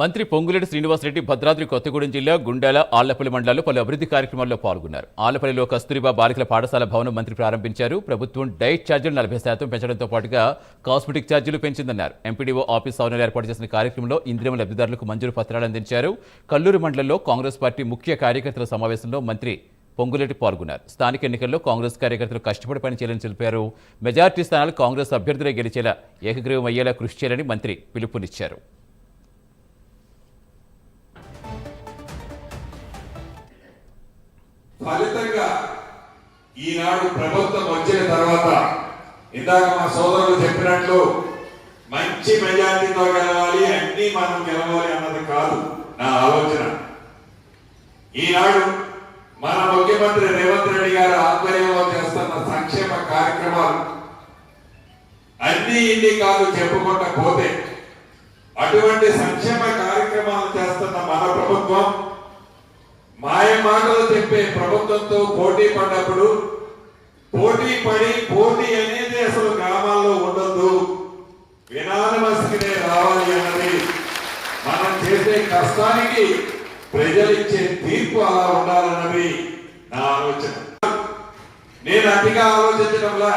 మంత్రి పొంగులేటి శ్రీనివాసరెడ్డి భద్రాద్రి కొత్తగూడెం జిల్లా గుండాల ఆళ్లపల్లి మండలాల్లో పలు అభివృద్ధి కార్యక్రమాల్లో పాల్గొన్నారు. ఆళ్లపల్లిలో కస్తూరిబా బాలికల పాఠశాల భవనం మంత్రి ప్రారంభించారు. ప్రభుత్వం డైట్ ఛార్జీలు 40% పెంచడంతో పాటుగా కాస్మెటిక్ ఛార్జీలు పెంచిందన్నారు. ఎంపీడీఓ ఆఫీస్ ఆవరణలో ఏర్పాటు చేసిన కార్యక్రమంలో ఇందిరమ్మ లబ్ధిదారులకు మంజూరు పత్రాలు అందించారు. కల్లూరు మండలంలో కాంగ్రెస్ పార్టీ ముఖ్య కార్యకర్తల సమావేశంలో మంత్రి పొంగులేటి పాల్గొన్నారు. స్థానిక ఎన్నికల్లో కాంగ్రెస్ కార్యకర్తలు కష్టపడి పనిచేయాలని తెలిపారు. మెజార్టీ స్థానాలు కాంగ్రెస్ అభ్యర్థులే గెలిచేలా ఏకగ్రీవం అయ్యేలా కృషి చేయాలని మంత్రి పిలుపునిచ్చారు. ఫలితంగా ఈనాడు ప్రభుత్వం వచ్చిన తర్వాత ఇందాక మా సోదరులు చెప్పినట్లు మంచి మెజార్టీతో గెలవాలి, అన్ని మనం గెలవాలి అన్నది కాదు నా ఆలోచన. ఈనాడు మన ముఖ్యమంత్రి రేవంత్ రెడ్డి గారు ఆధ్వర్యంలో చేస్తున్న సంక్షేమ కార్యక్రమాలు అన్ని ఇన్ని కాదు చెప్పుకుంటా పోతే, అటువంటి సంక్షేమ కార్యక్రమాలు చేస్తున్న మన ప్రభుత్వం మాయ మాటలు చెప్పే ప్రభుత్వంతో పోటీ పడ్డప్పుడు పోటీ అనేది అసలు గ్రామాల్లో ఉండొద్దు, వినానమస్కినే రావాలి అన్నది మనం చేసే కష్టానికి ప్రజలిచ్చే తీర్పు అలా ఉండాలన్నది నా ఆలోచన. నేను అతిగా ఆలోచించడంలా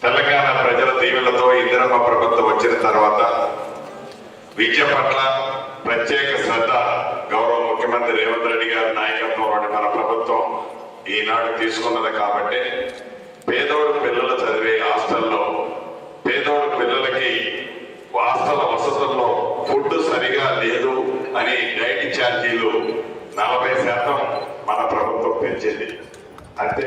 తెలంగాణ ప్రజల దీవెనలతో ఇందిరమ్మ ప్రభుత్వం వచ్చిన తర్వాత విద్య పట్ల ప్రత్యేక శ్రద్ధ గౌరవ ముఖ్యమంత్రి రేవంత్ రెడ్డి గారి నాయకత్వంలోని మన ప్రభుత్వం ఈనాడు తీసుకున్నది. కాబట్టి పేదోడు పిల్లలు చదివే హాస్టల్లో పేదోడు పిల్లలకి హాస్టల్ వసతుల్లో ఫుడ్ సరిగా లేదు అని డైట్ ఛార్జీలు 40% మన ప్రభుత్వం పెంచింది. అంతే